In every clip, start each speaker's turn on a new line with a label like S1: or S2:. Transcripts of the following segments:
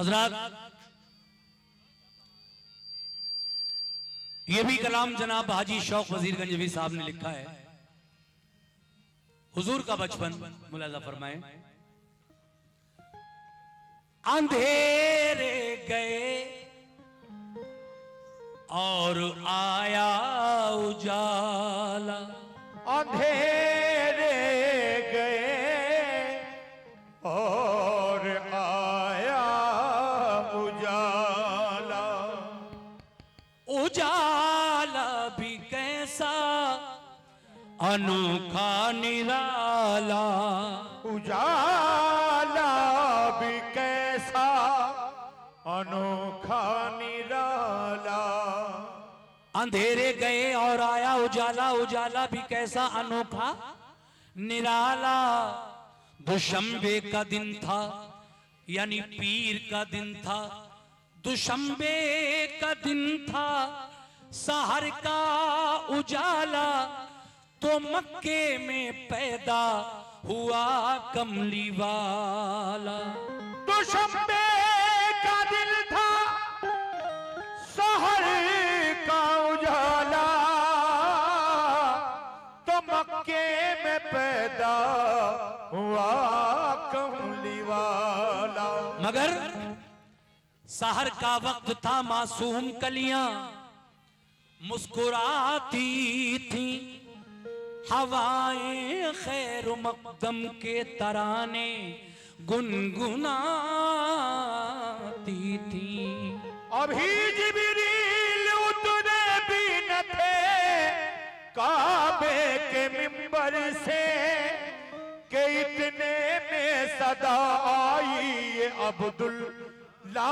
S1: हजरात, ये भी कलाम जनाब हाजी शौक वजीर गंजवी साहब ने लिखा है। हुजूर का बचपन मुलाजा फरमाए। अंधेरे गए और आया उजाला,
S2: अंधेरे गए और आया उजाला,
S1: उजाला भी कैसा अनोखा निराला,
S2: उजाला भी कैसा अनोखा निराला।
S1: अंधेरे गए और आया उजाला, उजाला भी कैसा अनोखा निराला। दुशंबे का दिन था यानी पीर का दिन था, दुशंबे का दिन था, सहर का उजाला। तो मक्के में पैदा हुआ कमली वाला।
S2: दुशंबे का दिन था, सहर का उजाला, तो मक्के में पैदा हुआ कमली वाला।
S1: मगर सहर का वक्त था, मासूम कलियां मुस्कुराती थी, हवाएं खैर मकदम के तराने गुनगुनाती थी।
S2: अभी जिब्रील उतरे भी न थे काबे के मिंबर से, के इतने में सदा आई ये अब्दुल्लाह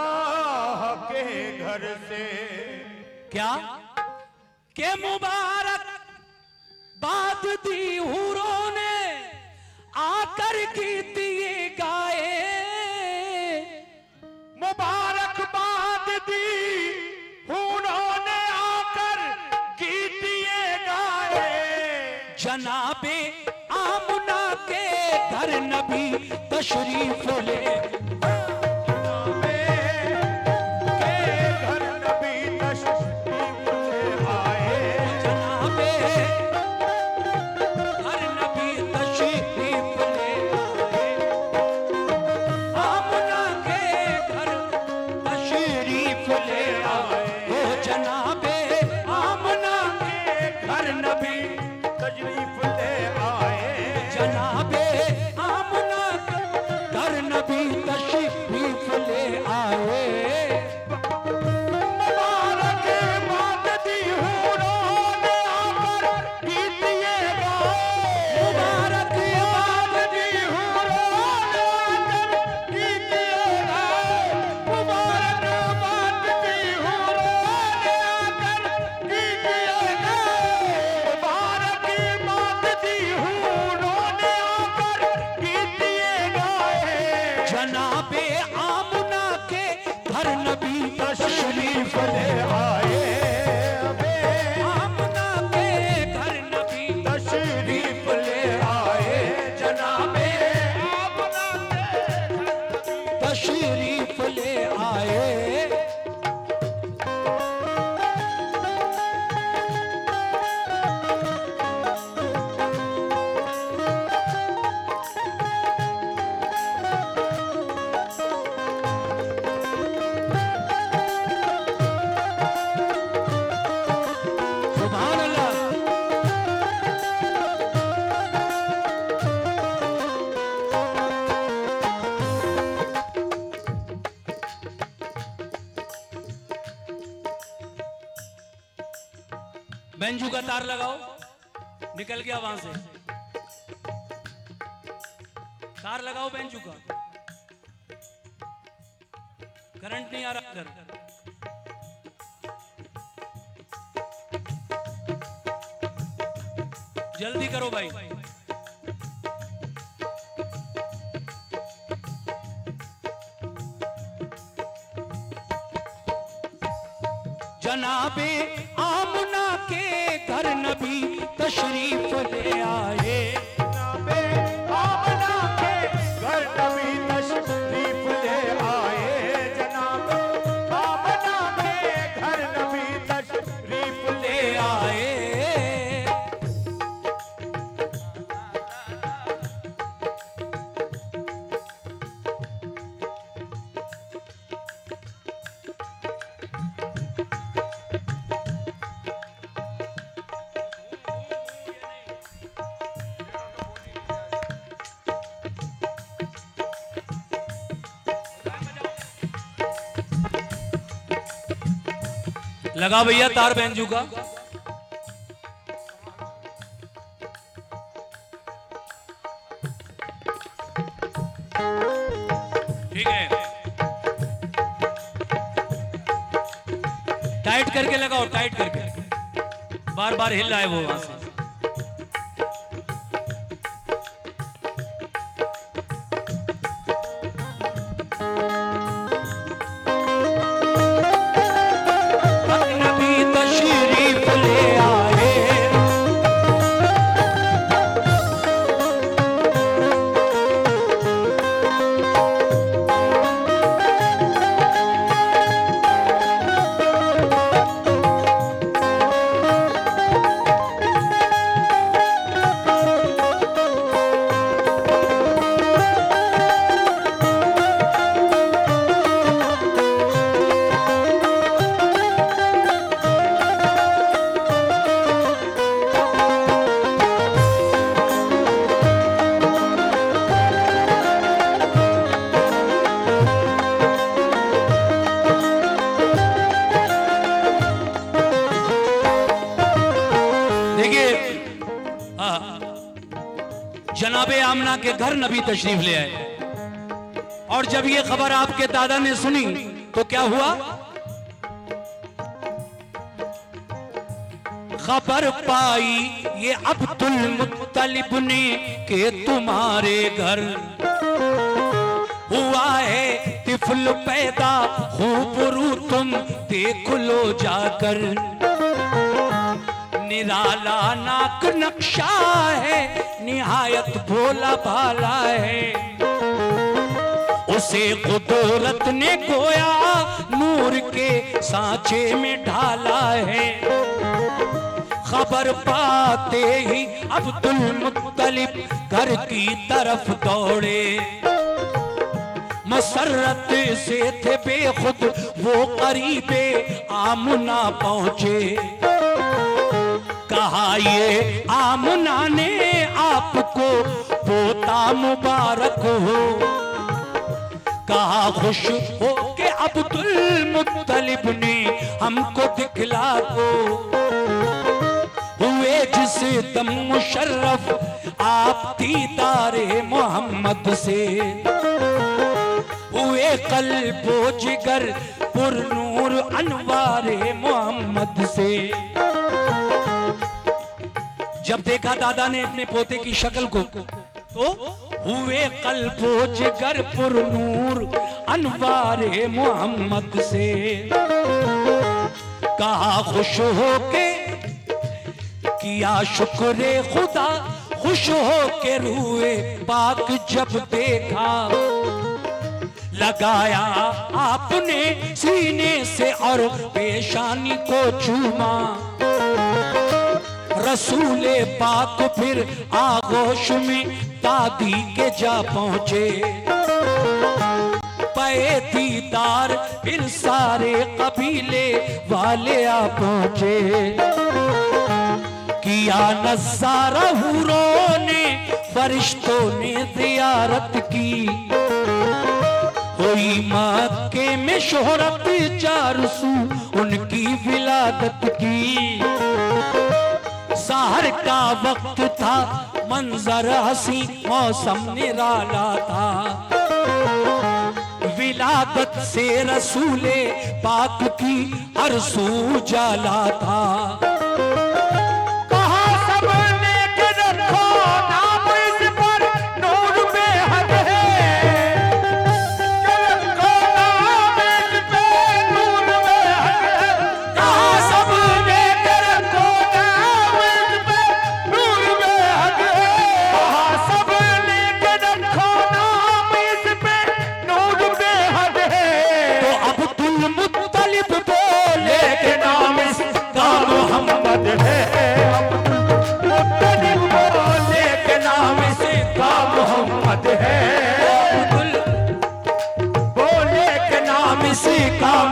S2: के घर से।
S1: क्या के मुबारक बात दी हूरों ने आकर गीत ये गाए,
S2: मुबारकबाद दी हूरों ने आकर गीत ये गाए।
S1: जनाबे आमना के घर नबी तशरीफ ले, बेंजू का तार लगाओ, निकल गया वहां से। तार लगाओ बेंजू का, करंट नहीं आ रहा इधर। जल्दी करो भाई। जनाबे आमना के घर नबी तशरीफ ले आए,
S2: जनाबे आमना के घर नबी तशरीफ ले आए।
S1: लगा भैया तार बेंजू का। ठीक है, टाइट करके लगाओ, टाइट करके, बार बार हिल रहा है वो वहां से। जनाबे आमना के घर नबी तशरीफ ले आए और जब ये खबर आपके दादा ने सुनी तो क्या हुआ? खबर पाई ये अब्दुल मुत्तलिब ने कि तुम्हारे घर हुआ है तिफल पैदा, खूबरू तुम देख लो जाकर। निराला नाक नक्शा है, निहायत भोला भाला है, उसे कुदरत ने गोया नूर के सांचे में ढाला है। खबर पाते ही अब्दुल मुत्तलिब घर की तरफ दौड़े, मसरत से थे बेखुद वो करीबे आमना पहुंचे। कहा ये आमना ने आपको पोता मुबारक हो, कहा खुश हो के अब्दुल मुत्तलिब ने हमको दिखला दो। हुए जिस दम मुशर्रफ आप दीदारे मोहम्मद से, हुए कल्बो जिगर पुरनूर अनवारे मोहम्मद से। जब देखा दादा ने अपने पोते की शक्ल को तो हुए कल्बो जिगर पुरनूर अनवारे मोहम्मद से। कहा खुश होके किया शुक्र खुदा, खुश होके रूए पाक जब देखा, लगाया आपने सीने से और पेशानी को चूमा। रसूले पाक फिर आगोश में दादी के जा पहुंचे। पे दीदार फिर सारे कबीले वाले आ पहुंचे। किया नज़ारा हूरों ने फरिश्तों ने ज़ियारत की। हुई मक्के में शोहरत चारसू उनकी विलादत की। सहर का वक्त था मंजर हसी मौसम निराला था। विलादत से रसूले पाक की हर सू जाला था।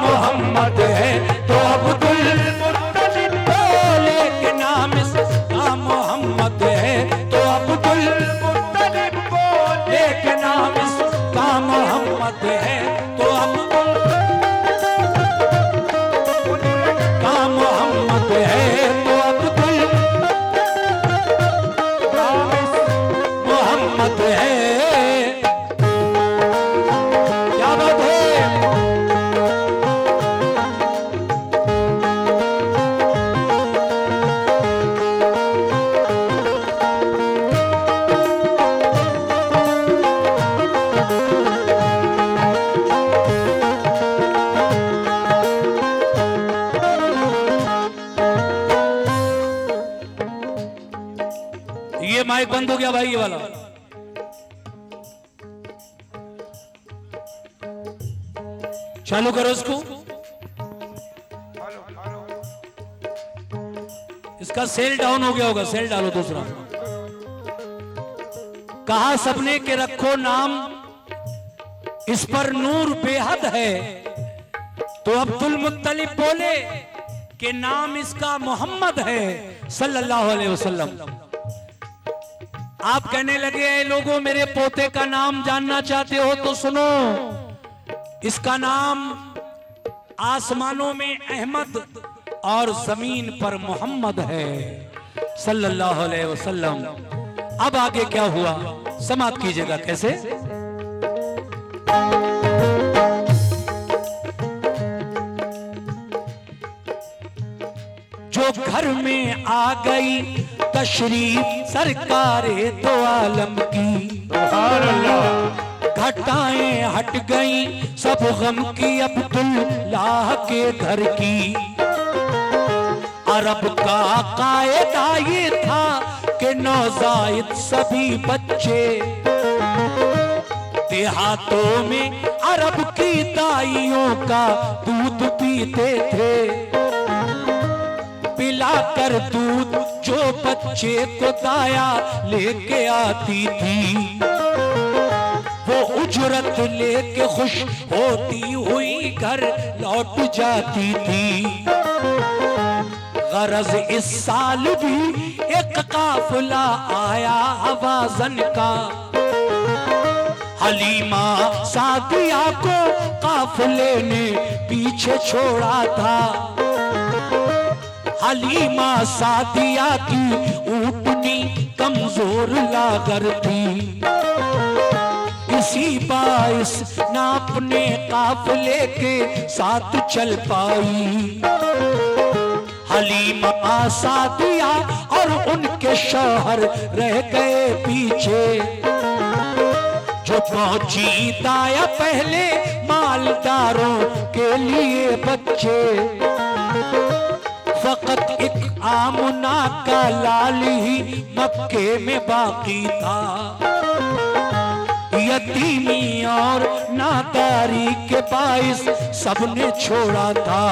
S1: मोहम्मद है तो अब्दुल मुत्तलिब बोले के नाम इसका मोहम्मद है तो अब्दुल मुत्तलिब बोले के नाम इसका मोहम्मद है तो अब्दुल का माइक बंद हो गया भाई, ये वाला। चालू करो इसको। इसका सेल डाउन हो गया होगा, सेल डालो दूसरा। कहा सबने के रखो नाम, इस पर नूर बेहद है। तो अब्दुल मुत्तलिब बोले कि नाम इसका मोहम्मद है सल्लल्लाहु अलैहि वसल्लम। आप कहने लगे हैं लोगों मेरे पोते का नाम जानना चाहते हो तो सुनो, इसका नाम आसमानों में अहमद और जमीन पर मोहम्मद है सल्लल्लाहु अलैहि वसल्लम। अब आगे क्या हुआ समाप्त कीजिएगा। कैसे? जो घर में आ गई तशरीफ सरकारे दो आलम की, घटाएं हट गई सब गम की अब्दुल्लाह के घर की। अरब का कायदा ये था कि नौजायद सभी बच्चे देहातों में अरब की दाइयों का दूध पीते थे। पिलाकर दूध जो बच्चे को दाया लेके आती थी, वो उजरत लेके खुश होती हुई घर लौट जाती थी। गरज इस साल भी एक काफिला आया हवाजन का, हलीमा सादिया को काफिले ने पीछे छोड़ा था। हलीमा सादिया की ऊँटनी कमजोर लागर थी, इसी बाइस ना अपने काफिले के साथ चल पाई। हलीमा सादिया और उनके शौहर रह गए पीछे। जो पहुंची दाया पहले मालदारों के लिए बच्चे, फकत एक आमुना का लाल ही मक्के में बाकी था। यतीमी और नादारी के बाइस सबने छोड़ा था।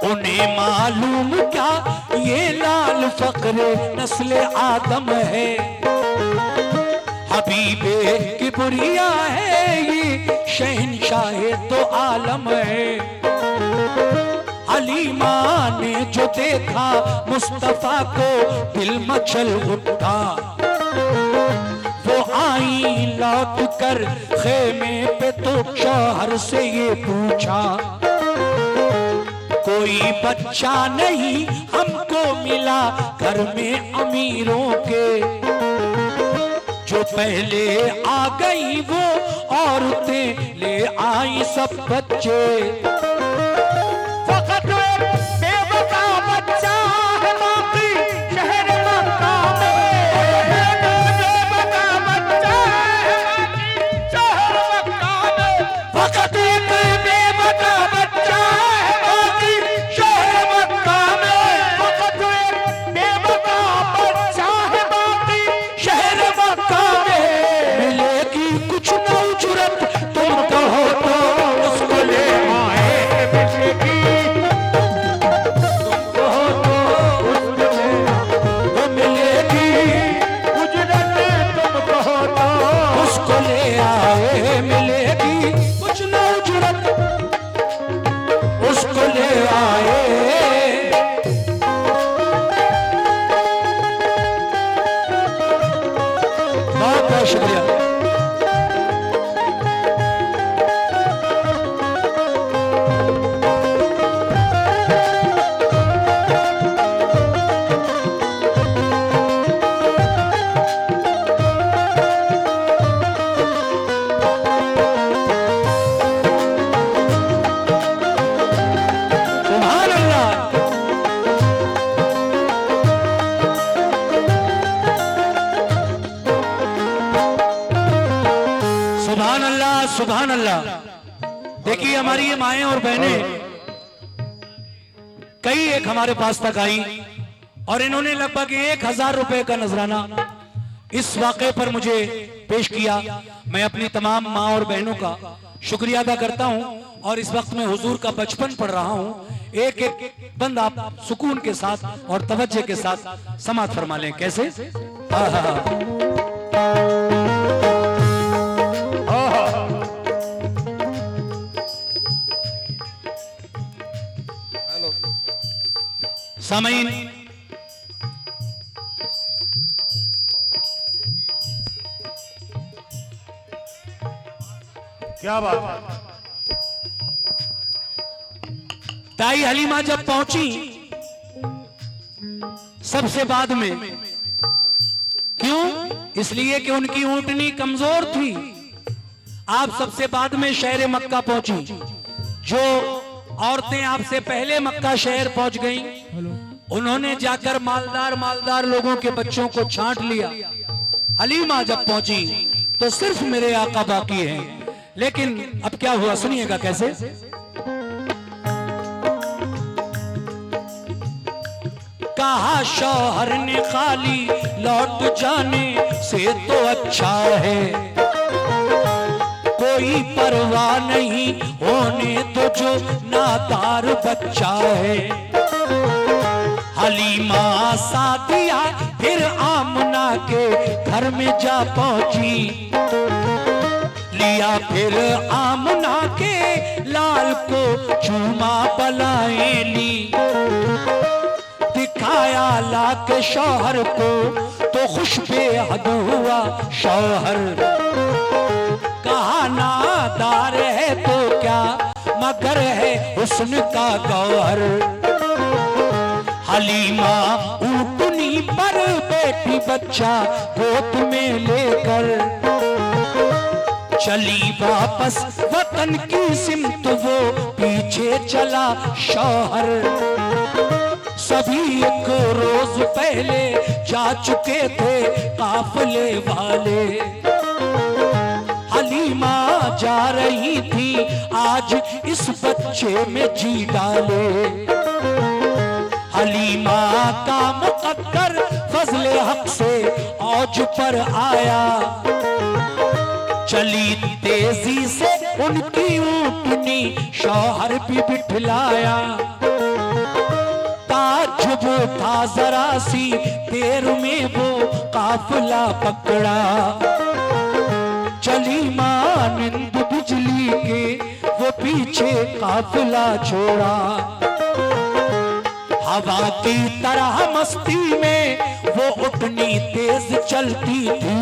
S1: उन्हें मालूम क्या ये लाल फक्रे नस्ले आदम है, हबीबे किबरिया है ये शहंशाहे तो आलम है। हलीमा ने जो देखा मुस्तफा को दिल मचल उठा। वो आई लौट कर खेमे पे तो शौहर से ये पूछा, कोई बच्चा नहीं हमको मिला घर में अमीरों के। जो पहले आ गई वो औरतें ले आई सब बच्चे।
S2: फकत बेवफा बच्चा है बाकी शहर मक्का में। बेवफा बच्चा है बाकी शहर मक्का में।
S1: फकत एक बेवफा बच्चा है बाकी
S2: शहर मक्का में। फकत बेवफा बच्चा है बाकी
S1: शहर मक्का में। मिलेगी कुछ न उजरत तुम कहो तो उसको ले आए। उसको ले आए, मिलेगी कुछ न उजरत उसको ले आए। बहुत बहुत शुक्रिया। सुभान अल्लाह। सुभान अल्लाह, सुभान अल्लाह। देखिए हमारी ये माएं और बहनें कई एक हमारे पास तक आई और इन्होंने लगभग 1000 रुपए का नजराना इस वाक़े पर मुझे पेश किया। मैं अपनी तमाम माँ और बहनों का शुक्रिया अदा करता हूं और इस वक्त मैं हुजूर का बचपन पढ़ रहा हूं। एक एक बंद आप सुकून के साथ और तवज्जो के साथ समात फरमा लें। कैसे? हाँ हाँ हाँ। सामीन,
S2: क्या बात।
S1: ताई हलीमा जब पहुंची सबसे बाद में, क्यों? इसलिए कि उनकी ऊंटनी कमजोर थी। आप सबसे बाद में शहर मक्का पहुंची। जो औरतें आपसे पहले मक्का शहर पहुंच गईं, उन्होंने जाकर मालदार लोगों के बच्चों को छांट लिया। हलीमा जब पहुंची तो सिर्फ मेरे आका बाकी हैं। लेकिन अब क्या हुआ, सुनिएगा कैसे। कहा शौहर ने खाली लौट जाने से तो अच्छा है, कोई परवाह नहीं होने तो जो नादार बच्चा है। हलीमा सादिया फिर आमना के घर में जा पहुंची। लिया फिर आमना के लाल को चूमा बलाएं ली। दिखाया ला के शौहर को तो खुश बेहद हुआ शौहर। कहा नादार है तो क्या, मगर है हुस्न का गौहर। हलीमा ऊँटनी पर बैठी बच्चा गोद में लेकर चली वापस वतन की सिमत, वो पीछे चला शौहर। सभी एक रोज पहले जा चुके थे काफले वाले। हलीमा जा रही थी आज इस बच्चे में जी डाले। हलीमा का मुकद्दर फजले हक से औज पर आया। चली तेजी से उनकी ऊँटनी, शौहर भी बिठलाया। ताज्जुब था जरा सी देर में वो काफिला पकड़ा। चली मानिंद बिजली के वो पीछे काफिला छोड़ा। हवा की तरह मस्ती में वो ऊँटनी तेज चलती थी।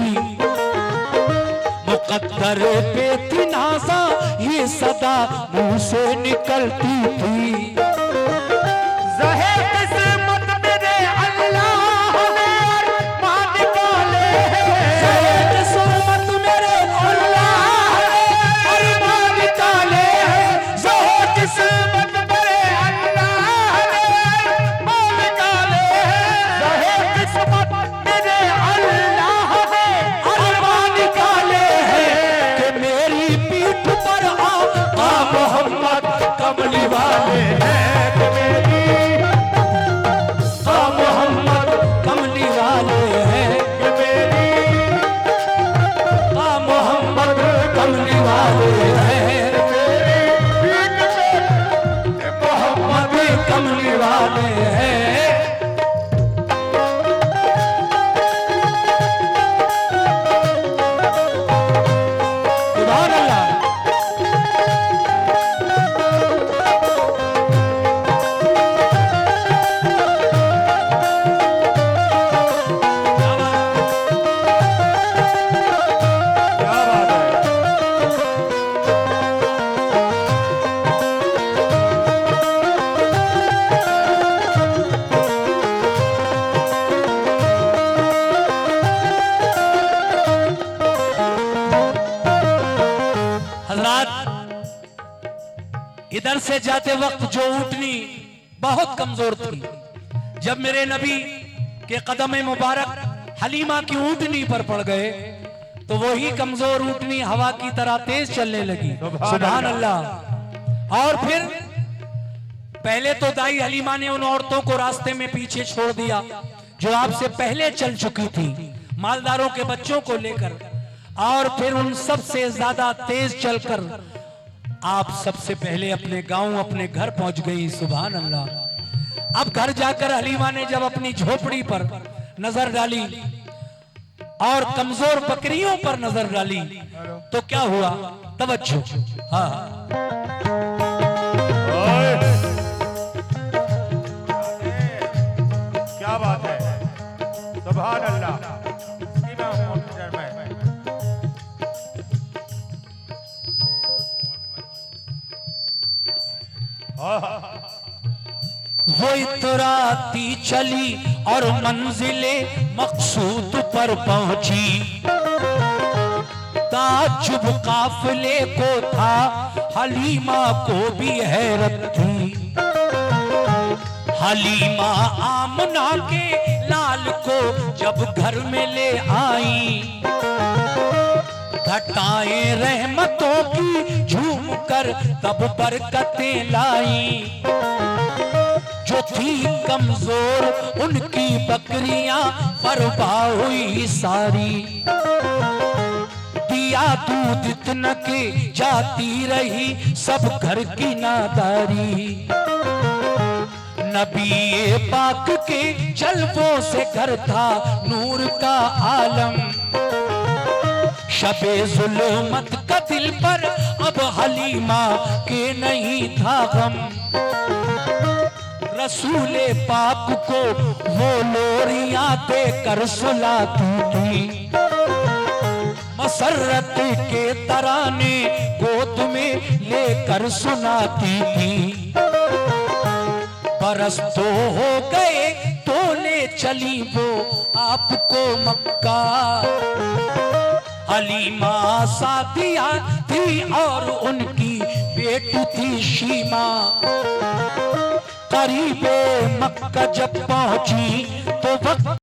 S1: मुकद्दर पे थी नाज़ा ये सदा मुंह से निकलती थी।
S2: ज़हे किस्मत मेरे अल्लाह ने अरमान निकाले हैं।
S1: ज़हे किस्मत मेरे अल्लाह ने
S2: अरमान निकाले हैं। ज़हे किस्मत मेरे अल्लाह ने अरमान निकाले हैं। ज़हे किस्मत मेरे अल्लाह ने अरमान निकाले हैं।
S1: कि मेरी पीठ पर आका मोहम्मद कमली वाले हैं। कि मेरी मोहम्मद कमली वाले हैं।
S2: कि मेरी
S1: मोहम्मद कमली वाले हैं। मोहम्मद कमली वाले हैं। सुभान अल्लाह।
S2: क्या बात है।
S1: हजरात, इधर से जाते वक्त जो ऊँटनी बहुत कमजोर थी, जब मेरे नबी के कदम मुबारक हलीमा की ऊँटनी पर पड़ गए तो वही कमजोर ऊँटनी हवा की तरह तेज चलने लगी। सुभान अल्लाह। और फिर पहले तो दाई हलीमा ने उन औरतों को रास्ते में पीछे छोड़ दिया जो आपसे पहले चल चुकी थी मालदारों के बच्चों को लेकर, और फिर उन सब से ज्यादा तेज चलकर आप सबसे पहले अपने गांव अपने घर पहुंच गई। सुभान अल्लाह। अब घर जाकर हलीमा ने जब अपनी झोपड़ी पर नजर डाली और कमजोर बकरियों पर नजर डाली तो क्या हुआ? तवज्जो। हाँ,
S2: क्या बात है, सुभान अल्लाह।
S1: वो इतराती चली और मंजिले मकसूद पर पहुंची। ताज्जुब काफिले को था, हलीमा को भी हैरत थी। हलीमा आमना के लाल को जब घर में ले आई, घटाएं रहमतों की झूम कर तब बरकतें लाई। जो थी कमजोर उनकी बकरियां बर्बा हुई सारी। दिया दूध इतना के जाती रही सब घर की नादारी। नबी पाक के जलवों से घर था नूर का आलम। शबे जुल्मत का दिल पर अब हलीमा के नहीं था गम। रसूले पाक को वो लोरियां देकर सुलाती थी। मसरत के तराने गोद में लेकर सुनाती थी। बरस तो हो गए तो ले चली वो आपको मक्का। हलीमा सादिया थी और उनकी बेटी थी शीमा। करीबे मक्का जब पहुंची तो वक्त